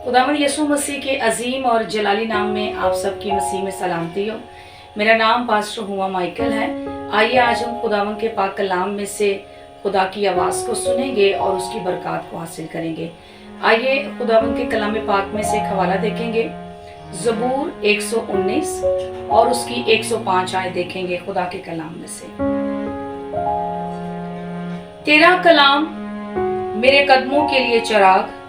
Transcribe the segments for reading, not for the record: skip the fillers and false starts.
खुदावंद यीशु मसीह के अजीम और जलाली नाम में आप सबकी मसीह में सलामती हो। मेरा नाम पास्टर हुआ माइकल है। आइए आज हम खुदावंद के पाक कलाम में से खुदा की आवाज़ को सुनेंगे और उसकी बरकत को हासिल करेंगे। आइए खुदावंद के कलाम पाक में से एक हवाला देखेंगे। ज़बूर 119 और उसकी 105 आयत देखेंगे खुदा के कलाम में से। तेरा कलाम मेरे कदमों के लिए चिराग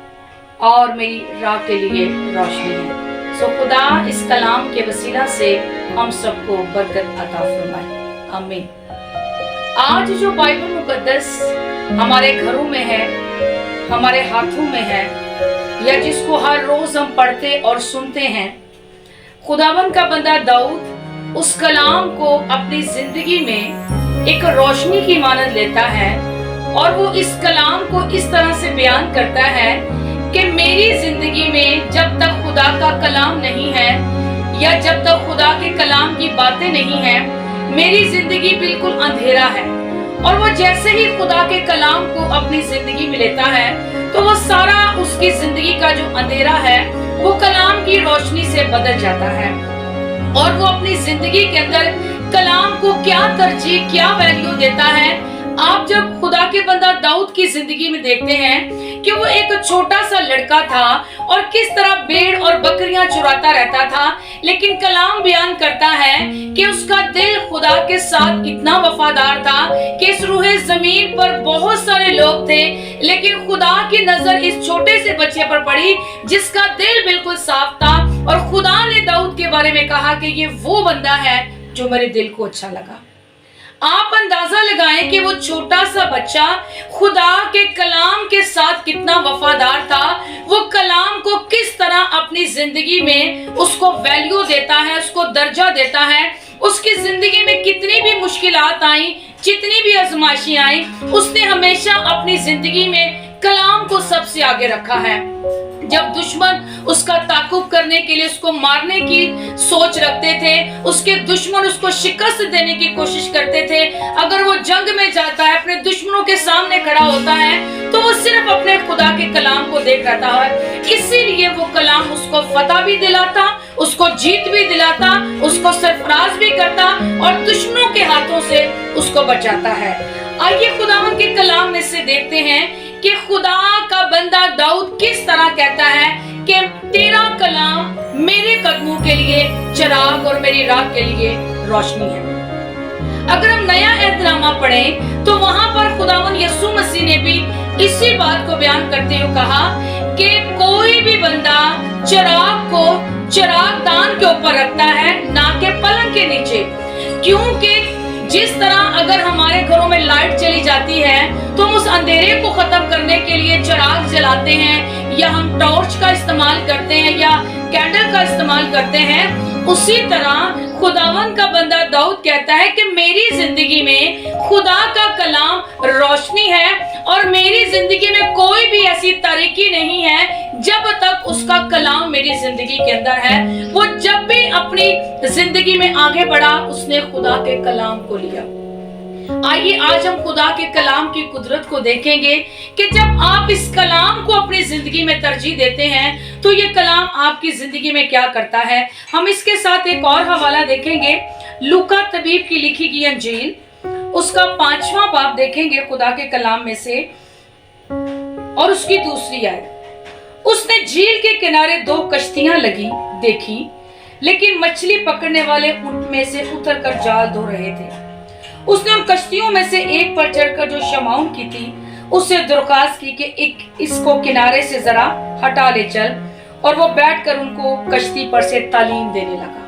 और मेरी राह के लिए रोशनी है। सो खुदा इस कलाम के वसीला से हम सबको बरकत अता फरमाए, आमीन। आज जो बाइबल मुकद्दस हमारे घरों में है, हमारे हाथों में है, या जिसको हर रोज हम पढ़ते और सुनते हैं, खुदावन का बंदा दाऊद उस कलाम को अपनी जिंदगी में एक रोशनी की मानद लेता है और वो इस कलाम को इस तरह से बयान करता है कि मेरी जिंदगी में जब तक खुदा का कलाम नहीं है या जब तक खुदा के कलाम की बातें नहीं है, मेरी जिंदगी बिल्कुल अंधेरा है। और वो जैसे ही खुदा के कलाम को अपनी जिंदगी में लेता है तो वो सारा उसकी जिंदगी का जो अंधेरा है वो कलाम की रोशनी से बदल जाता है और वो अपनी जिंदगी के अंदर कलाम को क्या तरजीह, क्या वैल्यू देता है। आप जब खुदा के बंदा दाऊद की जिंदगी में देखते हैं कि वो एक छोटा सा लड़का था और किस तरह भेड़ और बकरियां चुराता रहता था, लेकिन कलाम बयान करता है कि उसका दिल खुदा के साथ इतना वफादार था कि इस रूहे जमीन पर बहुत सारे लोग थे, लेकिन खुदा की नजर इस छोटे से बच्चे पर पड़ी जिसका दिल बिल्कुल साफ था। और खुदा ने दाऊद के बारे में कहा कि ये वो बंदा है जो मेरे दिल को अच्छा लगा। आप अंदाजा लगाएं कि वो छोटा सा बच्चा खुदा के कलाम के साथ कितना वफादार था, वो कलाम को किस तरह अपनी जिंदगी में उसको वैल्यू देता है, उसको दर्जा देता है। उसकी जिंदगी में कितनी भी मुश्किलात आई, जितनी भी आजमाइशें आई, उसने हमेशा अपनी जिंदगी में कलाम को सबसे आगे रखा है। जब दुश्मन उसका ताकुब करने के लिए उसको मारने की सोच रखते थे, उसके दुश्मन उसको शिकस्त देने की कोशिश करते थे, अगर वो जंग में जाता है, अपने दुश्मनों के सामने खड़ा होता है, तो वो सिर्फ अपने खुदा के कलाम को देख रहा है। इसीलिए वो कलाम उसको फतह भी दिलाता, उसको जीत भी दिलाता, उसको सरफराज भी करता और दुश्मनों के हाथों से उसको बचाता है। आइए खुदावन के कलाम में से देखते हैं कि खुदा का बंदा दाऊद किस तरह कहता है कि तेरा कलाम मेरे कदमों के लिए चिराग और मेरी राह के लिए रोशनी है। अगर हम नया एहतनामा पढ़ें तो वहां पर खुदावन यीशु मसीह ने भी इसी बात को बयान करते हुए कहा कि कोई भी बंदा चिराग को चिरागदान के ऊपर रखता है, ना कि पलंग के नीचे। क्योंकि जिस तरह अगर हमारे घरों में लाइट चली जाती है तो हम उस अंधेरे को खत्म करने के लिए चिराग जलाते हैं या हम टॉर्च का इस्तेमाल करते हैं या कैंडल का इस्तेमाल करते हैं, उसी तरह खुदावन का बंदा दाऊद कहता है कि मेरी जिंदगी में खुदा का कलाम रोशनी है और मेरी जिंदगी में कोई भी ऐसी तारीकी नहीं है जब तक उसका कलाम मेरी जिंदगी के अंदर है। वो जब भी अपनी जिंदगी में आगे बढ़ा उसने खुदा के कलाम को लिया। आइए आज हम खुदा के कलाम की कुदरत को देखेंगे कि जब आप इस कलाम को अपनी जिंदगी में तरजीह देते हैं तो ये कलाम आपकी जिंदगी में क्या करता है। हम इसके साथ एक और हवाला देखेंगे, लूका तबीब की लिखी गई अंजील, उसका 5वां बाब देखेंगे खुदा के कलाम में से और उसकी दूसरी आयत। उसने झील के किनारे 2 कश्तियां लगी देखी, लेकिन मछली पकड़ने वाले उनमें से उतर कर जाल धो रहे थे। उसने उन कश्तियों में से एक पर चढ़कर जो शमाउन की थी उससे दरख्वास्त की कि इसको किनारे से जरा हटा ले चल, और वो बैठकर उनको कश्ती पर से तालीम देने लगा।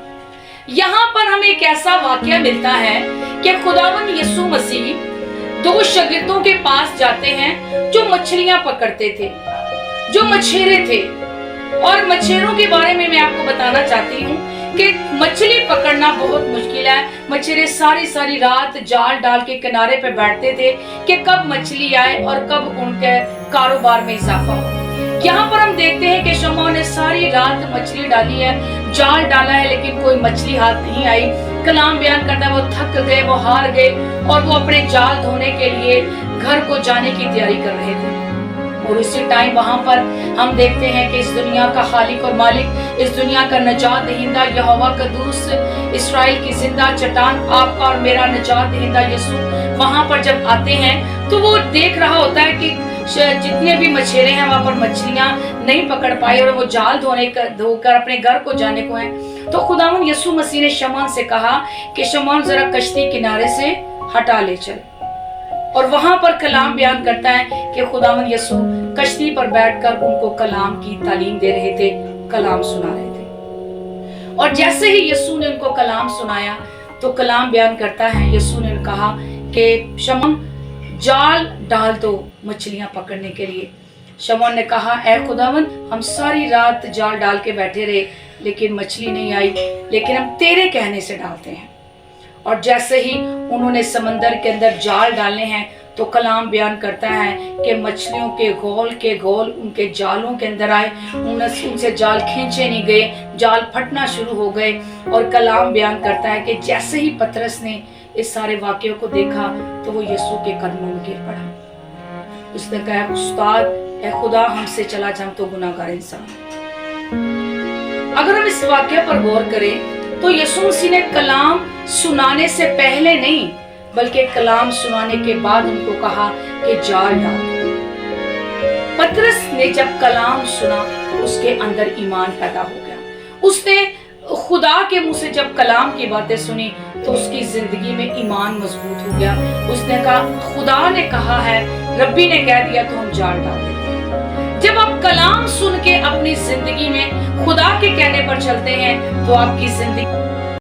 यहाँ पर हमें एक ऐसा वाकया मिलता है कि खुदावन यीशु मसीह 2 शागिर्दों के पास जाते हैं जो मछलियां पकड़ते थे, जो मछेरे थे। और मछेरों के बारे में मैं आपको बताना चाहती हूँ कि मछली पकड़ना बहुत मुश्किल है। मछेरे सारी रात जाल डाल के किनारे पे बैठते थे कि कब मछली आए और कब उनके कारोबार में इजाफा हो। यहाँ पर हम देखते हैं कि शमौन ने सारी रात मछली डाली है, जाल डाला है, लेकिन कोई मछली हाथ नहीं आई। कलाम बयान करता है वो थक गए, वो हार गए और वो अपने जाल धोने के लिए घर को जाने की तैयारी कर रहे थे। और उसी टाइम वहां पर हम देखते हैं कि इस दुनिया का खालिक और मालिक, इस दुनिया का निजात दहिंदा यहोवा कदूस, इस्राएल की जिंदा चट्टान, आपका और मेरा निजात दहिंदा यीशु वहां पर जब आते हैं तो वो देख रहा होता है कि जितने भी मछेरे हैं वहां पर मछलियां नहीं पकड़ पाई और वो जाल धोकर अपने घर को जाने को है। तो खुदावन यीशु मसीह ने शमौन से कहा कि शमौन जरा कश्ती किनारे से हटा ले चल। और वहां पर कलाम बयान करता है कि खुदावन यीशु कश्ती पर बैठकर उनको कलाम की तालीम दे रहे थे, कलाम सुना रहे थे। और जैसे ही यीशु ने उनको कलाम सुनाया तो कलाम बयान करता है, यीशु ने कहा कि शमौन जाल डाल दो मछलियां पकड़ने के लिए। शमौन ने कहा, ऐ खुदावन हम सारी रात जाल डाल के बैठे रहे लेकिन मछली नहीं आई, लेकिन हम तेरे कहने से डालते हैं। और जैसे ही उन्होंने समंदर के अंदर जाल डालने हैं तो कलाम बयान करता है कि मछलियों के गोल उनके जालों के अंदर आए, उनसे जाल खींचे नहीं गए, जाल फटना शुरू हो गए। और कलाम बयान करता है कि जैसे ही पतरस ने इस सारे वाक्यों को देखा तो वो यीशु के कदमों में गिर पड़ा। उसने कहा, उस्ताद ऐ खुदा हमसे चला जा, हम तो गुनाहगार इंसान। अगर हम इस वाक्य पर गौर करें तो यीशु मसीह ने कलाम सुनाने से पहले नहीं बल्कि कलाम सुनाने के बाद उनको कहा कि जाल डाल। पतरस ने जब कलाम सुना उसके अंदर ईमान पैदा हो गया। उसने खुदा के मुंह से जब कलाम की बातें सुनी तो उसकी जिंदगी में ईमान मजबूत हो गया। उसने कहा, खुदा ने कहा है, रब्बी ने कह दिया तो हम जाल डाल देते हैं। जब आप कलाम सुन के अपनी जिंदगी में खुदा के कहने पर चलते हैं तो आपकी जिंदगी